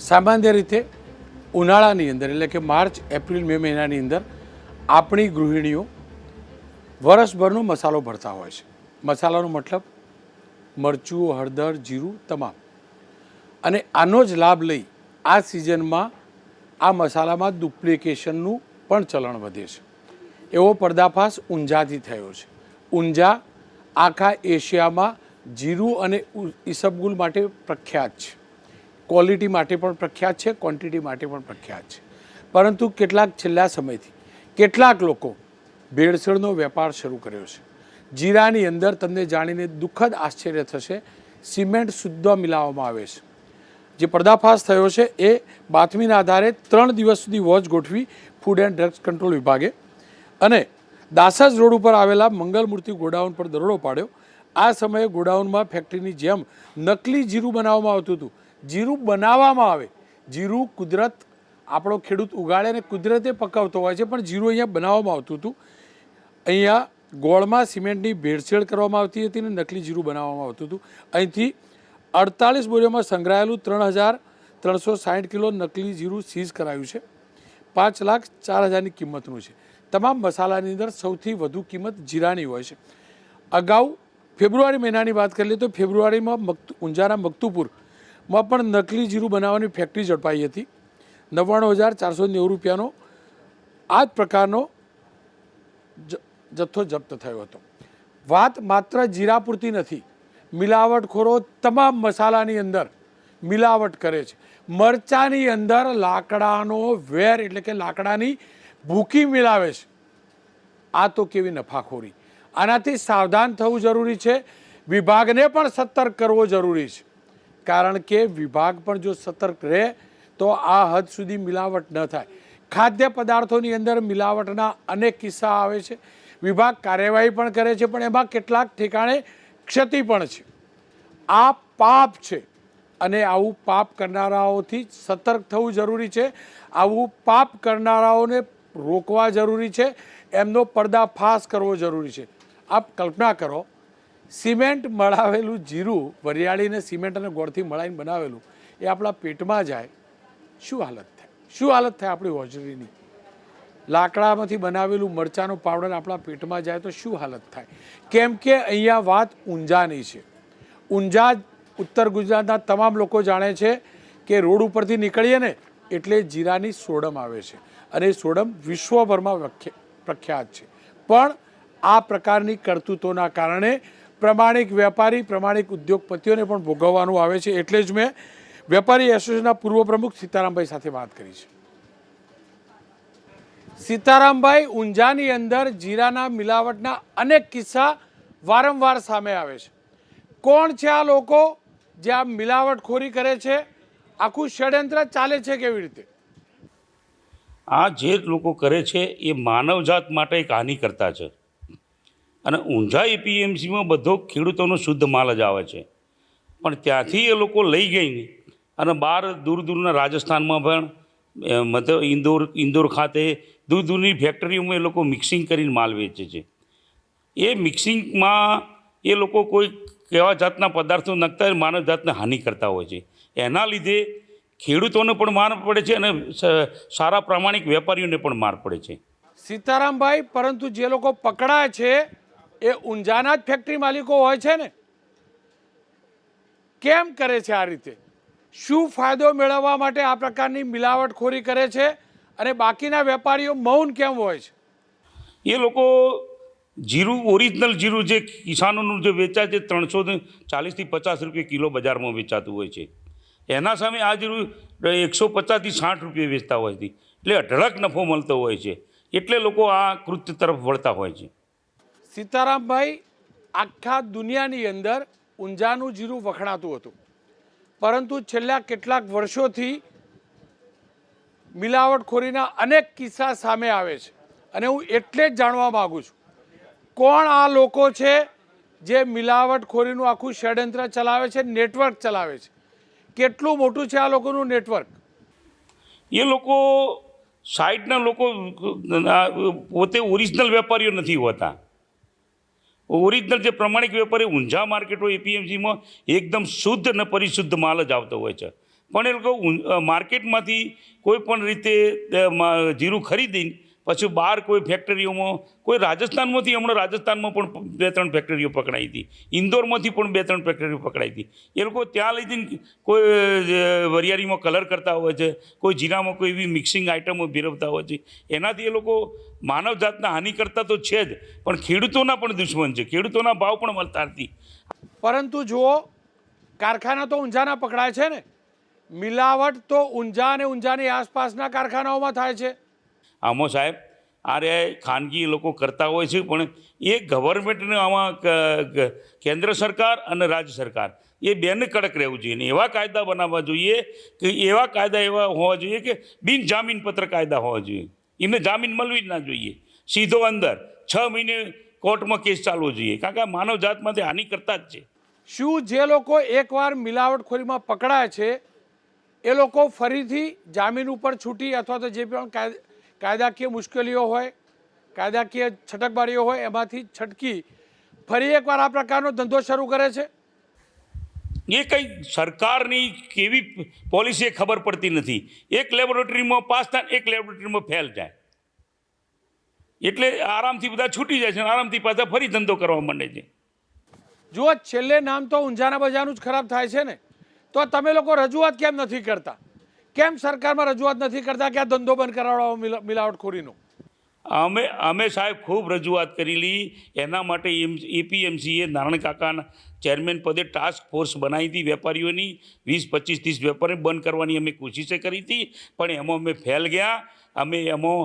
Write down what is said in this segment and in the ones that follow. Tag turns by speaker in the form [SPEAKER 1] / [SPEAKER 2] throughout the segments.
[SPEAKER 1] સામાન્ય રીતે ઉનાળાની અંદર એટલે કે માર્ચ એપ્રિલ મે મહિનાની અંદર આપણી ગૃહિણીઓ વર્ષભરનો મસાલો ભરતા હોય છે. મસાલાનો મતલબ મરચું, હળદર, જીરું તમામ. અને આનો જ લાભ લઈ આ સિઝનમાં આ મસાલામાં ડુપ્લિકેશનનું પણ ચલણ વધે છે. એવો પર્દાફાશ ઊંઝાથી થયો છે. ઊંઝા આખા એશિયામાં જીરું અને ઈસબગુલ માટે પ્રખ્યાત છે. ક્વોલિટી માટે પણ પ્રખ્યાત છે, ક્વોન્ટિટી માટે પણ પ્રખ્યાત છે. પરંતુ કેટલાક છેલ્લા સમયથી કેટલાક લોકો ભેળસેળનો વેપાર શરૂ કર્યો છે. જીરાની અંદર તમને જાણીને દુઃખદ આશ્ચર્ય થશે, સિમેન્ટ શુદ્ધ મિલાવવામાં આવે છે. જે પર્દાફાશ થયો છે એ બાતમીના આધારે 3 દિવસ સુધી વોચ ગોઠવી ફૂડ એન્ડ ડ્રગ્સ કંટ્રોલ વિભાગે અને દાસજ રોડ ઉપર આવેલા મંગલમૂર્તિ ગોડાઉન પર દરોડો પાડ્યો. આ સમયે ગોડાઉનમાં ફેક્ટરીની જેમ નકલી જીરું બનાવવામાં આવતું હતું. જીરું બનાવવામાં આવે, જીરું કુદરત આપણો ખેડૂત ઉગાડે અને કુદરતે પકાવતો હોય છે, પણ જીરું અહીંયા બનાવવામાં આવતું હતું. અહીંયા ગોળમાં સિમેન્ટની ભેળસેળ કરવામાં આવતી હતી અને નકલી જીરું બનાવવામાં આવતું હતું. અહીંથી 48 બોરીઓમાં સંગ્રહાયેલું 3,360 કિલો નકલી જીરું સીઝ કરાયું છે. 5,04,000ની કિંમતનું છે. તમામ મસાલાની અંદર સૌથી વધુ કિંમત જીરાની હોય છે. અગાઉ ફેબ્રુઆરી મહિનાની વાત કરી લઈએ તો ફેબ્રુઆરીમાં ઊંઝાના મકતુપુરમાં પણ નકલી જીરું બનાવવાની ફેક્ટરી ઝડપાઈ હતી. 99,490 રૂપિયાનો આ જ પ્રકારનો જથ્થો જપ્ત થયો હતો. વાત માત્ર જીરા પૂરતી નથી. મિલાવટખોરો તમામ મસાલાની અંદર મિલાવટ કરે છે. મરચાની અંદર લાકડાનો વેર એટલે કે લાકડાની ભૂકી મિલાવે છે. આ તો કેવી નફાખોરી! આનાથી સાવધાન થવું જરૂરી છે. વિભાગને પણ સતર્ક કરવો જરૂરી છે. કારણ કે વિભાગ પણ જો સતર્ક રહે તો આ હદ સુધી મિલાવટ ન થાય. ખાદ્ય પદાર્થોની અંદર મિલાવટના અનેક કિસ્સા આવે છે. વિભાગ કાર્યવાહી પણ કરે છે, પણ એમાં કેટલાક ઠેકાણે ક્ષતિ પણ છે. આ પાપ છે અને આવું પાપ કરનારાઓથી સતર્ક થવું જરૂરી છે. આવું પાપ કરનારાઓને રોકવા જરૂરી છે. એમનો પર્દાફાશ કરવો જરૂરી છે. આપ કલ્પના કરો, સિમેન્ટ મળાવેલું જીરું, વરિયાળીને સિમેન્ટ અને ગોળથી મળાઈને બનાવેલું, એ આપણા પેટમાં જાય, શું હાલત થાય? શું હાલત થાય આપણી હોજરીની? લાકડામાંથી બનાવેલું મરચાંનો પાવડર આપણા પેટમાં જાય તો શું હાલત થાય? કેમ કે અહીંયા વાત ઊંઝાની છે. ઊંઝા ઉત્તર ગુજરાતના તમામ લોકો જાણે છે કે રોડ ઉપરથી નીકળીએ ને એટલે જીરાની સોડમ આવે છે અને એ સોડમ વિશ્વભરમાં પ્રખ્યાત છે. પણ આ પ્રકારની કરતૂતોના કારણે પ્રમાણિક વેપારી, પ્રમાણિક ઉદ્યોગપતિઓને પણ ભોગવવાનું આવે છે. એટલે જ મેં વેપારી એસોસિએશનના પૂર્વ પ્રમુખ સીતારામભાઈ સાથે વાત કરી છે. સીતારામભાઈ, ઊંઝાની અંદર જીરાના મિલાવટના અનેક કિસ્સા વારંવાર સામે આવે છે. કોણ છે આ લોકો જે આ મિલાવટખોરી કરે છે? આખું ષડયંત્ર ચાલે છે કેવી રીતે?
[SPEAKER 2] આ જે લોકો કરે છે એ માનવજાત માટે એક હાનિકર્તા છે. અને ઊંઝા એપીએમસીમાં બધો ખેડૂતોનો શુદ્ધ માલ જ આવે છે, પણ ત્યાંથી એ લોકો લઈ ગઈને અને બહાર દૂર દૂરના રાજસ્થાનમાં પણ મતલબ ઇન્દોર ખાતે દૂર દૂરની ફેક્ટરીઓમાં એ લોકો મિક્સિંગ કરીને માલ વેચે છે. એ મિક્સિંગમાં એ લોકો કોઈ કેવા જાતના પદાર્થો નાખતા માનવ જાતને હાનિ કરતા હોય છે. એના લીધે ખેડૂતોને પણ માર પડે છે અને સારા પ્રામાણિક વેપારીઓને પણ માર પડે છે.
[SPEAKER 1] સીતારામભાઈ, પરંતુ જે લોકો પકડાય છે એ ઊંઝાના જ ફેક્ટરી માલિકો હોય છે ને? કેમ કરે છે આ રીતે? શું ફાયદો મેળવવા માટે આ પ્રકારની મિલાવટખોરી કરે છે અને બાકીના વેપારીઓ મૌન કેમ હોય છે?
[SPEAKER 2] એ લોકો જીરું, ઓરિજિનલ જીરું જે કિસાનોનું જે વેચાય છે 340થી 50 રૂપિયા કિલો બજારમાં વેચાતું હોય છે, એના સામે આ જીરું 150થી 60 રૂપિયા વેચતા હોય છે. એટલે અઢળક નફો મળતો હોય છે. એટલે લોકો આ કૃત્ય તરફ વળતા હોય છે.
[SPEAKER 1] સીતારામભાઈ, આખા દુનિયાની અંદર ઊંઝાનું જીરું વખણાતું હતું, પરંતુ છેલ્લા કેટલાક વર્ષોથી મિલાવટખોરીના અનેક કિસ્સા સામે આવે છે. અને હું એટલે જ જાણવા માગું છું, કોણ આ લોકો છે જે મિલાવટખોરીનું આખું ષડયંત્ર ચલાવે છે, નેટવર્ક ચલાવે છે? કેટલું મોટું છે આ લોકોનું નેટવર્ક?
[SPEAKER 2] એ લોકો સાઈડના લોકો પોતે ઓરિજિનલ વેપારીઓ નથી હોતા. ઓરિજિનલ જે પ્રમાણિક વેપારી ઊંઝા માર્કેટો એપીએમસીમાં એકદમ શુદ્ધ અને પરિશુદ્ધ માલ જ આવતો હોય છે. પણ એ લોકો માર્કેટમાંથી કોઈ પણ રીતે જીરું ખરીદીને પછી બહાર કોઈ ફેક્ટરીઓમાં, કોઈ રાજસ્થાનમાંથી, હમણાં રાજસ્થાનમાં પણ 2-3 ફેક્ટરીઓ પકડાઈ હતી, ઇન્દોરમાંથી પણ 2-3 ફેક્ટરીઓ પકડાઈ હતી. એ લોકો ત્યાં લઈ જઈને કોઈ વરિયાળીમાં કલર કરતા હોય છે, કોઈ જીરામાં કોઈ એવી મિક્સિંગ આઇટમો ભેરવતા હોય છે. એનાથી એ લોકો માનવજાતના હાનિ કરતા તો છે જ, પણ ખેડૂતોના પણ દુશ્મન છે. ખેડૂતોના ભાવ પણ મળતા નથી.
[SPEAKER 1] પરંતુ જુઓ, કારખાના તો ઊંઝાના પકડાય છે ને, મિલાવટ તો ઊંઝા અને ઊંઝાની આસપાસના કારખાનાઓમાં થાય છે.
[SPEAKER 2] આમાં સાહેબ આ ખાનગી લોકો કરતા હોય છે, પણ એ ગવર્મેન્ટને આમાં કેન્દ્ર સરકાર અને રાજ્ય સરકાર એ બેને કડક રહેવું જોઈએ ને એવા કાયદા બનાવવા જોઈએ કે એવા કાયદા એવા હોવા જોઈએ કે બિન જામીનપત્ર કાયદા હોવા જોઈએ. એમને જામીન મળવી જ ના જોઈએ. સીધો અંદર 6 મહિને કોર્ટમાં કેસ ચાલવો જોઈએ, કારણ કે આ માનવ જાતમાંથી હાનિ કરતા જ છે.
[SPEAKER 1] શું જે લોકો એકવાર મિલાવટખોરીમાં પકડાય છે એ લોકો ફરીથી જામીન ઉપર છૂટી અથવા તો જે પણ કાયદાકીય મુશ્કેલીઓ હોય, કાયદાકીય છટકબારીઓ હોય એમાંથી છટકી ફરી એકવાર આ પ્રકારનો ધંધો શરૂ કરે છે?
[SPEAKER 2] એ કંઈ સરકારની કેવી પોલિસી ખબર પડતી નથી. એક લેબોરેટરીમાં પાસ થાય, એક લેબોરેટરીમાં ફેલ જાય, એટલે આરામથી બધા છૂટી જાય છે અને આરામથી પાછા ફરી ધંધો કરવા માંડે છે.
[SPEAKER 1] જુઓ, છેલ્લે નામ તો ઊંઝાના બજારનું જ ખરાબ થાય છે ને, તો તમે લોકો રજૂઆત કેમ નથી કરતા? કેમ સરકારમાં રજૂઆત નથી કરતા કે આ ધંધો બંધ કરાવડાવો મિલાવટખોરીનો?
[SPEAKER 2] અમે સાહેબ ખૂબ રજૂઆત કરેલી. એના માટે એપીએમસીએ નારાયણ કાકાના ચેરમેન પદે ટાસ્ક ફોર્સ બનાવી હતી. વેપારીઓની 20, 25, 30 વેપારી બંધ કરવાની અમે કોશિશે કરી હતી, પણ એમાં અમે ફેલ ગયા. અમે એમાં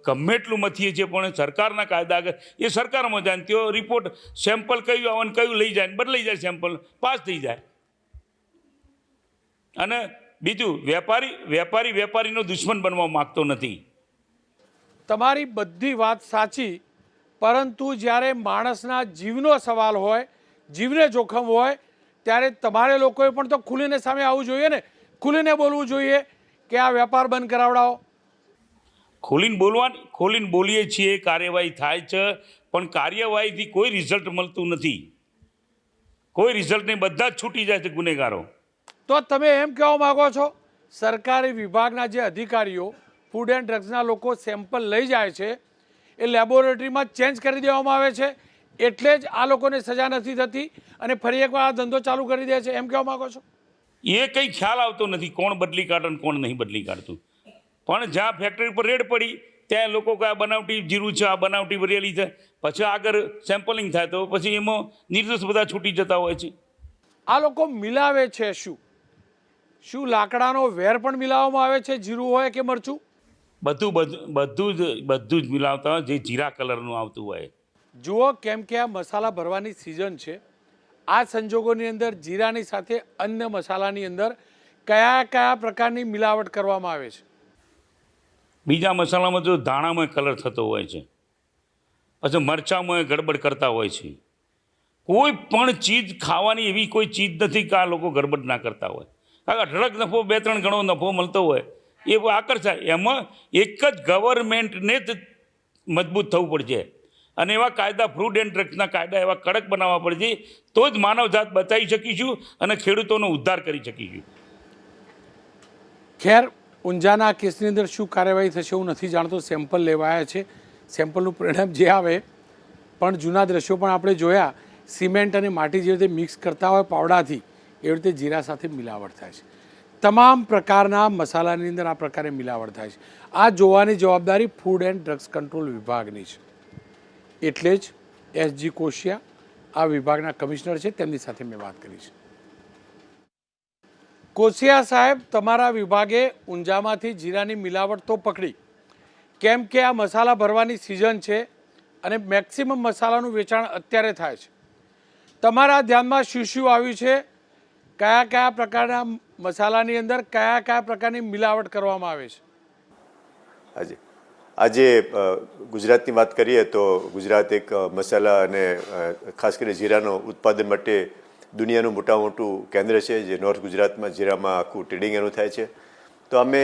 [SPEAKER 2] ગમે એટલું મથીએ છીએ, પણ સરકારના કાયદા આગળ એ સરકારમાં જાય, તેઓ રિપોર્ટ સેમ્પલ કયું આવવાનું કયું લઈ જાય, બદલાઈ જાય, સેમ્પલ પાસ થઈ જાય. અને બીજું, વેપારીનો દુશ્મન બનવા માગતો નથી.
[SPEAKER 1] તમારી બધી વાત સાચી, પરંતુ જ્યારે માણસના જીવનો સવાલ હોય, જીવને જોખમ હોય, ત્યારે તમારે લોકોએ પણ તો ખુલીને સામે આવવું જોઈએ ને, ખુલીને બોલવું જોઈએ કે આ વેપાર બંધ કરાવડાવો.
[SPEAKER 2] ખોલીને બોલીએ છીએ, કાર્યવાહી થાય છે, પણ કાર્યવાહીથી કોઈ રિઝલ્ટ મળતું નથી. કોઈ રિઝલ્ટ નહીં, બધા જ છૂટી જાય છે ગુનેગારો.
[SPEAKER 1] તો તમે એમ કહેવા માગો છો સરકારી વિભાગના જે અધિકારીઓ ફૂડ એન્ડ ડ્રગ્સના લોકો સેમ્પલ લઈ જાય છે એ લેબોરેટરીમાં ચેન્જ કરી દેવામાં આવે છે, એટલે જ આ લોકોને સજા નથી થતી અને ફરી એકવાર આ ધંધો ચાલુ કરી દે છે, એમ કહેવા માગો છો?
[SPEAKER 2] એ કંઈ ખ્યાલ આવતો નથી કોણ બદલી કાઢે અને કોણ નહીં બદલી કાઢતું. પણ જ્યાં ફેક્ટરી પર રેડ પડી ત્યાં લોકો કે આ બનાવટી જીરું છે, આ બનાવટી વરિયાળી છે, પછી આગળ સેમ્પલિંગ થાય તો પછી એમાં નિર્દોષ બધા છૂટી જતા હોય છે.
[SPEAKER 1] આ લોકો મિલાવે છે શું લાકડાનો વેર પણ મિલાવવામાં આવે છે, જીરું હોય કે મરચું?
[SPEAKER 2] બધું જ મિલાવતા હોય, જે જીરા કલરનું આવતું હોય.
[SPEAKER 1] જુઓ, કેમ કે આ મસાલા ભરવાની સિઝન છે, આ સંજોગોની અંદર જીરાની સાથે અન્ય મસાલાની અંદર કયા પ્રકારની મિલાવટ કરવામાં આવે છે?
[SPEAKER 2] બીજા મસાલામાં જો ધાણામાં કલર થતો હોય છે, પછી મરચાંમાં ગડબડ કરતા હોય છે. કોઈ પણ ચીજ ખાવાની એવી કોઈ ચીજ નથી કે આ લોકો ગડબડ ના કરતા હોય. કારણ કે અઢળક નફો 2-3 ગણો નફો મળતો હોય એ આકર્ષાય. એમાં એક જ ગવર્મેન્ટને જ મજબૂત થવું પડશે અને એવા કાયદા ફૂડ એન્ડ ડ્રગ્સના કાયદા એવા કડક બનાવવા પડશે, તો જ માનવજાત બચાવી શકીશું અને ખેડૂતોનો ઉદ્ધાર કરી શકીશું.
[SPEAKER 1] ખેર, ઊંઝાના કેસની અંદર શું કાર્યવાહી થશે હું નથી જાણતો. સેમ્પલ લેવાયા છે, સેમ્પલનું પરિણામ જે આવે, પણ જૂના દ્રશ્યો પણ આપણે જોયા, સિમેન્ટ અને માટી જે રીતે મિક્સ કરતા હોય પાવડાથી, એવી રીતે જીરા સાથે મિલાવટ થાય છે. તમામ પ્રકારના મસાલાની અંદર આ પ્રકારે મિલાવટ થાય છે. આ જોવાની જવાબદારી ફૂડ એન્ડ ડ્રગ્સ કંટ્રોલ વિભાગની છે. એટલે જ એસજી કોશિયા આ વિભાગના કમિશનર છે, તેમની સાથે મેં વાત કરી છે. કોશિયા સાહેબ, તમારા વિભાગે ઊંઝામાંથી જીરાની મિલાવટ તો પકડી, કેમ કે આ મસાલા ભરવાની સિઝન છે અને મેક્સિમમ મસાલાનું વેચાણ અત્યારે થાય છે. તમારા ધ્યાનમાં શું આવ્યું છે? કયા પ્રકારના મસાલાની અંદર કયા પ્રકારની મિલાવટ કરવામાં આવે છે?
[SPEAKER 3] આજે ગુજરાતની વાત કરીએ તો ગુજરાત એક મસાલા અને ખાસ કરીને જીરાનો ઉત્પાદન માટે દુનિયાનું મોટામાં કેન્દ્ર છે, જે નોર્થ ગુજરાતમાં જીરામાં આખું ટ્રેડિંગ એનું થાય છે. તો અમે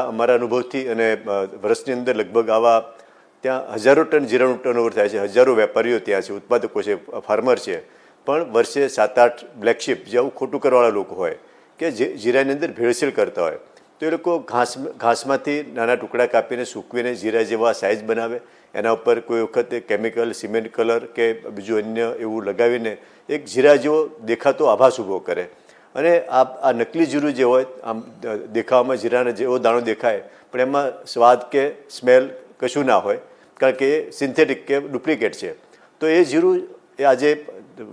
[SPEAKER 3] અમારા અનુભવથી અને વર્ષની અંદર લગભગ આવા ત્યાં હજારો ટન જીરાનું ટર્નઓવર થાય છે, હજારો વેપારીઓ ત્યાં છે, ઉત્પાદકો છે, ફાર્મર છે, પણ વર્ષે 7-8 બ્લેક શીપ જે આવું ખોટું કરવાવાળા લોકો હોય કે જીરાની અંદર ભેળસેળ કરતા હોય તો એ લોકો ઘાસમાંથી નાના ટુકડા કાપીને સૂકવીને જીરા જેવા સાઇઝ બનાવે, એના ઉપર કોઈ વખત કેમિકલ સિમેન્ટ કલર કે બીજું અન્ય એવું લગાવીને એક જીરા જેવો દેખાતો આભાસ ઊભો કરે. અને આ નકલી જીરું જે હોય આમ દેખાવામાં જીરાનો જેવો દાણો દેખાય પણ એમાં સ્વાદ કે સ્મેલ કશું ના હોય, કારણ કે એ સિન્થેટિક કે ડુપ્લિકેટ છે. તો એ જીરું એ આજે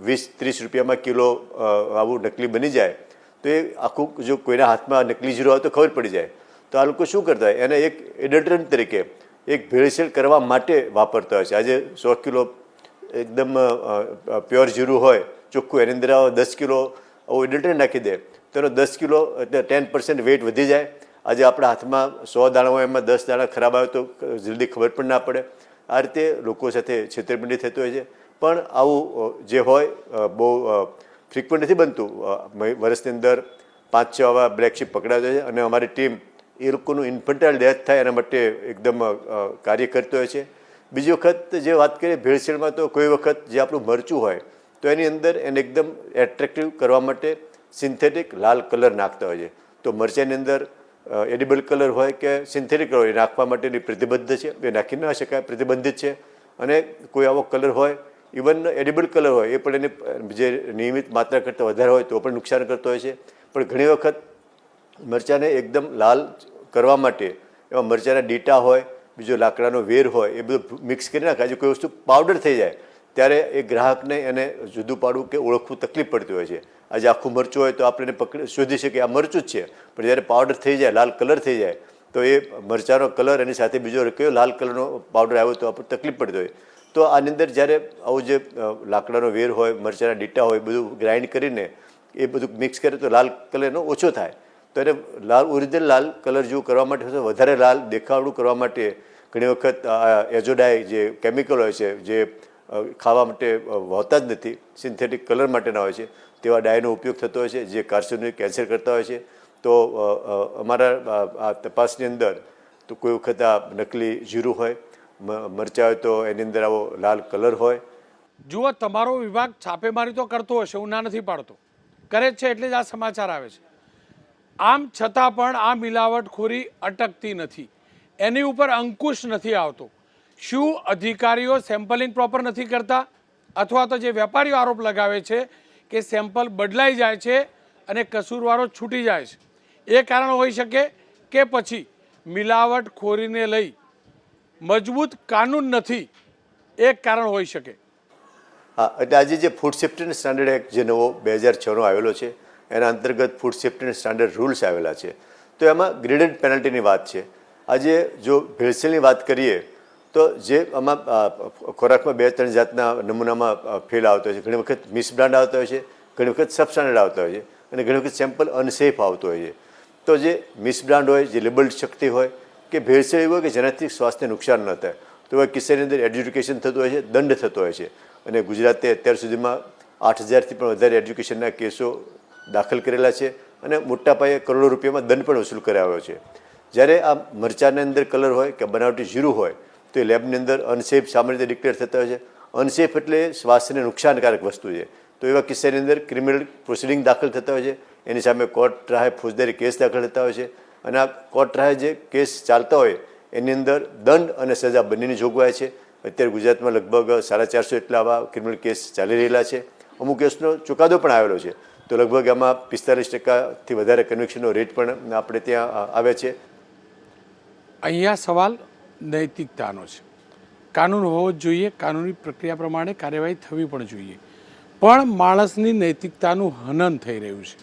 [SPEAKER 3] 20-30 રૂપિયામાં કિલો આવું નકલી બની જાય તો એ આખું જો કોઈના હાથમાં નકલી જીરું આવે તો ખબર પડી જાય. તો આ લોકો શું કરતા હોય, એને એક એડલ્ટરન્ટ તરીકે એક ભેળસેળ કરવા માટે વાપરતા હોય છે. આજે 100 કિલો એકદમ પ્યોર જીરું હોય ચોખ્ખું, એની અંદર 10 કિલો આવું એડલ્ટરન્ટ નાખી દે તો એનો 10 કિલો એટલે 10% વેઇટ વધી જાય. આજે આપણા હાથમાં 100 દાણા હોય એમાં 10 દાણા ખરાબ આવે તો જલ્દી ખબર પણ ના પડે. આ રીતે લોકો સાથે છેતરપિંડી થતી હોય છે. પણ આવું જે હોય બહુ ફ્રિકવન્ટ નથી બનતું. વર્ષની અંદર 5-6 આવા બ્લેક શીપ પકડાતા છે અને અમારી ટીમ એ લોકોનું ઇન્ફન્ટાઇલ ડેથ થાય એના માટે એકદમ કાર્ય કરતો હોય છે. બીજી વખત જે વાત કરીએ ભેળસેળમાં, તો કોઈ વખત જે આપણું મરચું હોય તો એની અંદર એને એકદમ એટ્રેક્ટિવ કરવા માટે સિન્થેટિક લાલ કલર નાખતા હોય છે. તો મરચાંની અંદર એડિબલ કલર હોય કે સિન્થેટિક કલર હોય એ નાખવા માટેની પ્રતિબદ્ધ છે, એ નાખી ન શકાય, પ્રતિબંધિત છે. અને કોઈ આવો કલર હોય, ઇવન એડિબલ કલર હોય એ પણ એની જે નિયમિત માત્રા કરતાં વધારે હોય તો પણ નુકસાન કરતો હોય છે. પણ ઘણી વખત મરચાંને એકદમ લાલ કરવા માટે એમાં મરચાંના ડીટા હોય, બીજો લાકડાનો વેર હોય, એ બધું મિક્સ કરી નાખે. આજે કોઈ વસ્તુ પાવડર થઈ જાય ત્યારે એ ગ્રાહકને એને જુદું પાડવું કે ઓળખવું તકલીફ પડતી હોય છે. આજે આખું મરચું હોય તો આપણે એને શોધી શકીએ આ મરચું જ છે, પણ જ્યારે પાવડર થઈ જાય, લાલ કલર થઈ જાય તો એ મરચાંનો કલર એની સાથે બીજો કયો લાલ કલરનો પાવડર આવ્યો તો આપણને તકલીફ પડતી હોય. તો આની અંદર જ્યારે આવું જે લાકડાનો વેર હોય, મરચાંના ડીટા હોય, બધું ગ્રાઇન્ડ કરીને એ બધું મિક્સ કરે તો લાલ કલરનો ઓછો થાય. તો એને ઓરિજિનલ લાલ કલર જેવું કરવા માટે, વધારે લાલ દેખાવડું કરવા માટે ઘણી વખત એઝોડાઈ જે કેમિકલ હોય છે, જે ખાવા માટે હોતા જ નથી, સિન્થેટિક કલર માટેના હોય છે, તેવા ડાયનો ઉપયોગ થતો હોય છે જે કાર્સિનોજેનિક કેન્સર કરતા હોય છે. તો અમારા આ તપાસની અંદર તો કોઈ વખત આ નકલી જીરું હોય, મરચાં હોય તો એની અંદર આવો લાલ કલર હોય.
[SPEAKER 1] જુઓ, તમારો વિભાગ છાપેમારી તો કરતો હશે, હું ના નથી પાડતો, કરે જ છે એટલે જ આ સમાચાર આવે છે. આમ છતાં પણ આ મિલાવટખોરી અટકતી નથી, એની ઉપર અંકુશ નથી આવતો. શું અધિકારીઓ સેમ્પલિંગ પ્રોપર નથી કરતા, અથવા તો જે વેપારીઓ આરોપ લગાવે છે કે સેમ્પલ બદલાઈ જાય છે અને કસૂરવારો છૂટી જાય છે, એ કારણ હોઈ શકે કે પછી મિલાવટખોરીને લઈ મજબૂત કાનૂન નથી, એક કારણ હોઈ શકે.
[SPEAKER 3] હા, એટલે આજે જે ફૂડ સેફ્ટી સ્ટાન્ડર્ડ એક્ટ જે નવો 2006નો આવેલો છે એના અંતર્ગત ફૂડ સેફ્ટી સ્ટાન્ડર્ડ રૂલ્સ આવેલા છે. તો એમાં ગ્રેડેડ પેનલ્ટીની વાત છે. આજે જો ભેળસેળની વાત કરીએ તો જે આમાં ખોરાકમાં 2-3 જાતના નમૂનામાં ફેલ આવતો હોય છે. ઘણી વખત મિસબ્રાન્ડ આવતા હોય છે, ઘણી વખત સબસ્ટાન્ડર્ડ આવતા હોય છે અને ઘણી વખત સેમ્પલ અનસેફ આવતો હોય છે. તો જે મિસબ્રાન્ડ હોય, જે લેબલ્ડ શક્તિ હોય કે ભેળસેળ એવી હોય કે જેનાથી સ્વાસ્થ્યને નુકસાન ન થાય, તો એવા કિસ્સાની અંદર એડ્યુકેશન થતું હોય છે, દંડ થતો હોય છે. અને ગુજરાતે અત્યાર સુધીમાં 8000થી પણ વધારે એડ્યુકેશનના કેસો દાખલ કરેલા છે અને મોટા પાયે કરોડો રૂપિયામાં દંડ પણ વસૂલ કરાવ્યો છે. જ્યારે આ મરચાંની અંદર કલર હોય કે બનાવટી જીરું હોય તો એ લેબની અંદર અનસેફ સામાન્ય રીતે ડિક્લેર થતા હોય છે. અનસેફ એટલે સ્વાસ્થ્યને નુકસાનકારક વસ્તુ છે. તો એવા કિસ્સાની અંદર ક્રિમિનલ પ્રોસિડિંગ દાખલ થતા હોય છે, એની સામે કોર્ટ રાહે ફોજદારી કેસ દાખલ થતા હોય છે. અને આ કોર્ટ રાહે જે કેસ ચાલતા હોય એની અંદર દંડ અને સજા બંનેની જોગવાઈ છે. અત્યારે ગુજરાતમાં લગભગ 450 જેટલા આવા ક્રિમિનલ કેસ ચાલી રહેલા છે. અમુક કેસનો ચુકાદો પણ આવેલો છે. તો લગભગ આમાં 45%થી વધારે કન્વિક્શનનો રેટ પણ આપણે ત્યાં આવે છે.
[SPEAKER 1] અહીંયા સવાલ નૈતિકતાનો છે. કાનૂન હોવો જ જોઈએ, કાનૂની પ્રક્રિયા પ્રમાણે કાર્યવાહી થવી પણ જોઈએ, પણ માણસની નૈતિકતાનું હનન થઈ રહ્યું છે.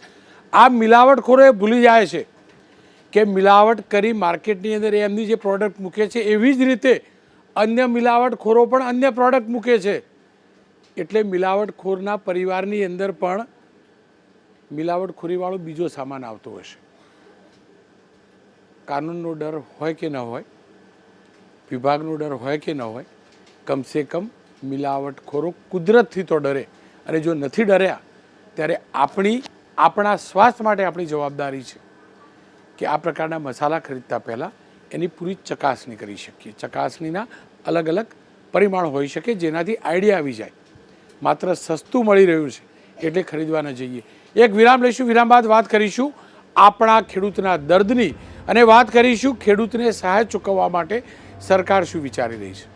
[SPEAKER 1] આ મિલાવટખોરો ભૂલી જાય છે કે મિલાવટ કરી માર્કેટની અંદર એમની જે પ્રોડક્ટ મૂકે છે એવી જ રીતે અન્ય મિલાવટખોરો પણ અન્ય પ્રોડક્ટ મૂકે છે. એટલે મિલાવટખોરના પરિવારની અંદર પણ મિલાવટખોરીવાળો બીજો સામાન આવતો હશે. કાનૂનનો ડર હોય કે ન હોય, વિભાગનો ડર હોય કે ન હોય, કમસે કમ મિલાવટખોરો કુદરતથી તો ડરે. અને જો નથી ડર્યા ત્યારે આપણા સ્વાસ્થ્ય માટે આપણી જવાબદારી છે કે આ પ્રકારના મસાલા ખરીદતા પહેલાં એની પૂરી ચકાસણી કરી શકીએ. ચકાસણીના અલગ અલગ પરિમાણ હોઈ શકે જેનાથી આઈડિયા આવી જાય. માત્ર સસ્તું મળી રહ્યું છે એટલે ખરીદવા ન જઈએ. એક વિરામ લઈશું, વિરામ બાદ વાત કરીશું આપણા ખેડૂતના દર્દની અને વાત કરીશું ખેડૂતને સહાય ચૂકવવા માટે સરકાર શું વિચારી રહી છે.